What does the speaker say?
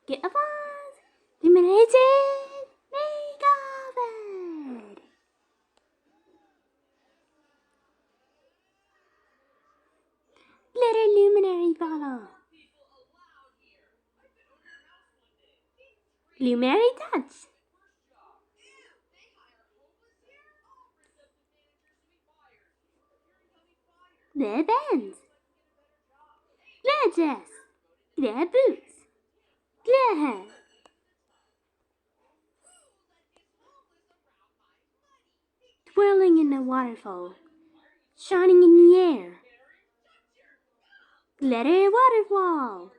Get a vase. Illuminated makeover. Glitter luminary bottle. Luminary touch. Glitter bands. Glitter dress. Glitter boots. Glitter hair. Twirling in a waterfall. Shining in the air. Glitter waterfall.